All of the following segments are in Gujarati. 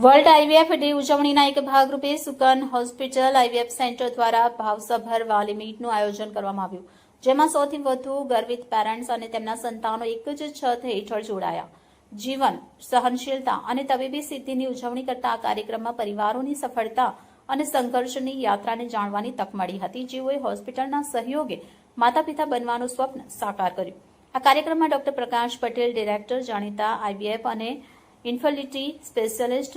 વર્લ્ડ આઈવીએફ ડે ઉજવણીના એક ભાગરૂપે સુકન હોસ્પિટલ આઈવીએફ સેન્ટર દ્વારા ભાવસભર વાલી મીટનું આયોજન કરવામાં આવ્યું, જેમાં સૌથી વધુ ગર્વિત પેરેન્ટ્સ અને તેમના સંતાનો એક જ છત હેઠળ જોડાયા. જીવન, સહનશીલતા અને તબીબી સિદ્ધિની ઉજવણી કરતા આ કાર્યક્રમમાં પરિવારોની સફળતા અને સંઘર્ષની યાત્રાને જાણવાની તક મળી હતી, જેઓએ હોસ્પિટલના સહયોગે માતા પિતા બનવાનું સ્વપ્ન સાકાર કર્યું. આ કાર્યક્રમમાં ડોક્ટર પ્રકાશ પટેલ, ડિરેક્ટર, જાણીતા આઈવીએફ અને infertility specialist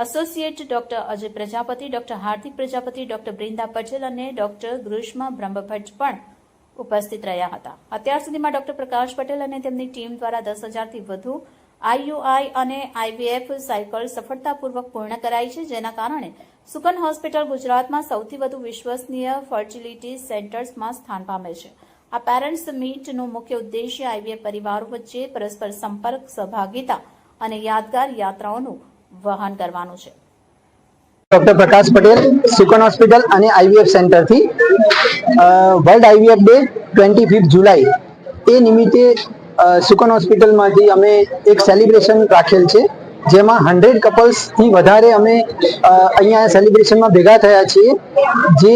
associate doctor Ajay Prajapati, doctor Hardik Prajapati, doctor Brinda Patel અને ડોક્ટર ગ્રીષ્મા બ્રહ્મભટ્ટ પણ ઉપસ્થિત રહ્યા હતા. અત્યાર સુધીમાં ડોક્ટર પ્રકાશ પટેલ અને તેમની ટીમ દ્વારા 10,000થી વધુ આઈયુઆઈ અને આઈવીએફ સાયકલ સફળતાપૂર્વક પૂર્ણ કરાઈ છે, જેના કારણે સુકન હોસ્પિટલ ગુજરાતમાં સૌથી વધુ વિશ્વસનીય ફર્ટિલિટી સેન્ટર્સમાં સ્થાન પામે છે. આ પેરેન્ટ્સ મીટનો મુખ્ય ઉદ્દેશ્ય આઈવીએફ પરિવારો વચ્ચે પરસ્પર સંપર્ક, સહભાગિતા અને યાદગાર યાત્રાઓનું વહન કરવાનું છે. ડોક્ટર પ્રકાશ પટેલ, સુકન હોસ્પિટલ અને આઈવીએફ સેન્ટરથી વર્લ્ડ આઈવીએફ ડે 25 જુલાઈ એ નિમિત્તે સુકન હોસ્પિટલમાંથી અમે એક સેલિબ્રેશન રાખેલ છે, જેમાં 100 કપલ્સથી વધારે અમે અહીંયા સેલિબ્રેશનમાં ભેગા થયા છીએ, જે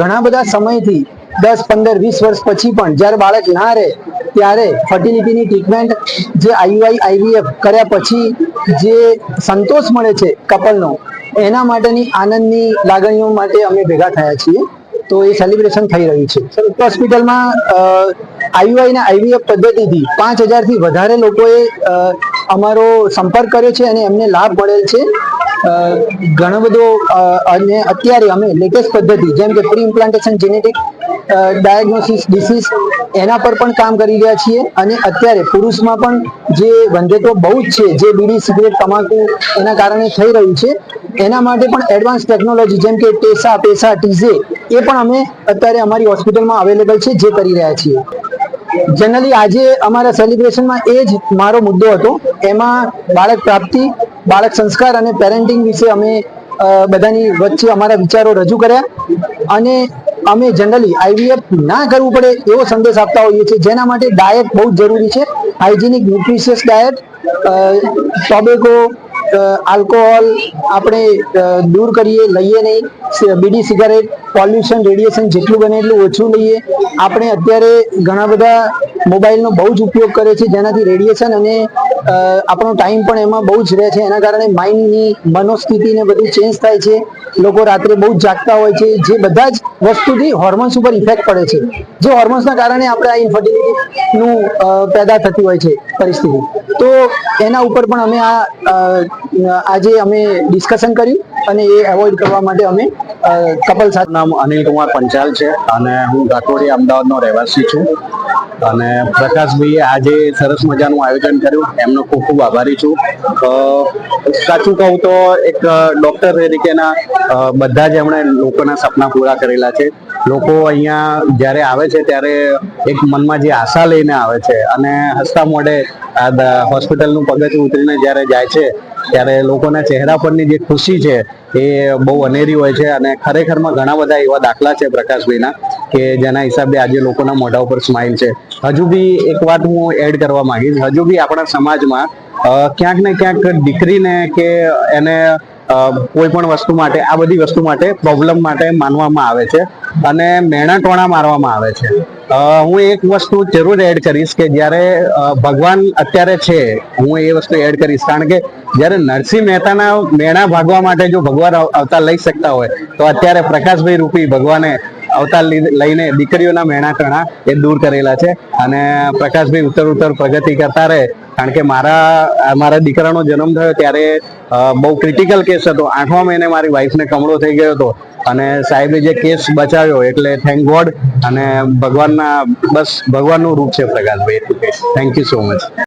ઘણા બધા સમયથી 10, 15, 20 વર્ષ પછી પણ જ્યારે બાળક ના રહે ત્યારે ફર્ટિલિટીની ટ્રીટમેન્ટ જે આઈયુઆઈ આઈવીએફ કર્યા પછી જે સંતોષ મળે છે કપલનો, એના માટેની આનંદની લાગણીઓ માટે અમે ભેગા થયા છીએ. તો એ સેલિબ્રેશન થઈ રહ્યું છે. હોસ્પિટલમાં આઈયુઆઈ અને આઈવીએફ પદ્ધતિથી 5,000થી વધારે લોકોએ અમારો સંપર્ક કર્યો છે અને એમને લાભ મળેલ છે. ઘણો બધો અને અત્યારે અમે લેટેસ્ટ પદ્ધતિ જેમ કે pre implantation genetic diagnosis disease એના પર પણ કામ કરી રહ્યા છીએ. અને અત્યારે પુરુષમાં પણ જે વંધ્યત્વ બહુ જ છે, જે બીડી, સિગરેટ, તમાકુ એના કારણે થઈ રહ્યું છે, એના માટે પણ એડવાન્સ ટેકનોલોજી જેમ કે ટેસા, પેસા, ટીઝે એ પણ અમે અત્યારે અમારી હોસ્પિટલમાં અવેલેબલ છે, જે કરી રહ્યા છીએ. જનરલી આજે અમારા સેલિબ્રેશનમાં એ જ મારો મુદ્દો હતો. એમાં બાળક પ્રાપ્તિ, બાળક સંસ્કાર અને પેરેન્ટિંગ વિશે અમે બધાની વચ્ચે અમારા વિચારો રજૂ કર્યા. અને અમે જનરલી આઈવીએફ ના કરવું પડે એવો સંદેશ આપતા હોઈએ છીએ, જેના માટે ડાયટ બહુ જ જરૂરી છે. Hygienic nutritious diet, tobacco, alcohol આપણે દૂર કરીએ, લઈએ નહીં. બીડી, સિગારેટ, પોલ્યુશન, રેડિયેશન જેટલું બને એટલું ઓછું લઈએ. આપણે અત્યારે ઘણા બધા મોબાઈલનો બહુ જ ઉપયોગ કરે છે, જેનાથી રેડિયેશન અને આપણો ટાઈમ પણ એમાં બહુ જ રહે છે. એના કારણે માઇન્ડની મનોસ્થિતિને બધું ચેન્જ થાય છે. લોકો રાત્રે બહુ જ જાગતા હોય છે, જે બધા જ વસ્તુથી હોર્મોન્સ ઉપર ઇફેક્ટ પડે છે, જે હોર્મોન્સના કારણે આપણે આ ઇન્ફર્ટિલિટીનું પેદા થતી હોય છે પરિસ્થિતિ. તો એના ઉપર પણ અમે આજે અમે ડિસ્કશન કર્યું અને એ એવોઇડ કરવા માટે અમે કપલ સાથે. નામ અનિલ કુમાર પંચાલ છે અને હું ઘાટોડી અમદાવાદનો રહેવાસી છું. અને પ્રકાશભાઈએ આજે સરસ મજાનું આયોજન કર્યું, એમનો ખૂબ ખૂબ આભારી છું. સાચું કહું તો એક ડોક્ટર તરીકેના બધા જ એમણે લોકોના સપના પૂરા કરેલા છે. લોકો અહીંયા જ્યારે આવે છે ત્યારે એક મનમાં જે આશા લઈને આવે છે અને હસતા મોઢે હોસ્પિટલનું પગથિયું ઉતરીને જ્યારે જાય છે ત્યારે લોકોના ચહેરા પરની જે ખુશી છે એ બહુ અનેરી હોય છે. અને ખરેખરમાં ઘણા બધા એવા દાખલા છે પ્રકાશભાઈના કે જેના હિસાબે આજે લોકોના મોઢા ઉપર સ્માઇલ છે. હજુ બી એક વાત હું એડ કરવા માંગીશ, હજુ બી આપણા સમાજમાં ક્યાંક ને ક્યાંક દીકરીને કે એને કોઈ પણ વસ્તુ માટે, આ બધી વસ્તુ માટે, પ્રોબ્લેમ માટે માનવામાં આવે છે અને મેણા ટોણા મારવામાં આવે છે. હું એક વસ્તુ જરૂર એડ કરીશ કે જ્યારે ભગવાન અત્યારે છે, હું એ વસ્તુ એડ કરીશ, કારણ કે જ્યારે નરસિંહ મહેતાના મેણા ભાગવા માટે જો ભગવાન અવતાર લઈ શકતા હોય તો અત્યારે પ્રકાશભાઈ રૂપી ભગવાને અવતાર લઈને દીકરીઓના મેણા ટણા એ દૂર કરેલા છે. અને પ્રકાશભાઈ ઉત્તર પ્રગતિ કરતા રહે, કારણ કે મારા દીકરાનો જન્મ થયો ત્યારે બહુ ક્રિટિકલ કેસ હતો. 8મા મહિને મારી વાઈફને કમળો થઈ ગયો હતો અને સાહેબે જે કેસ બચાવ્યો એટલે થેન્ક ગોડ. અને ભગવાનનું રૂપ છે Prakashbhai. Thank you so much.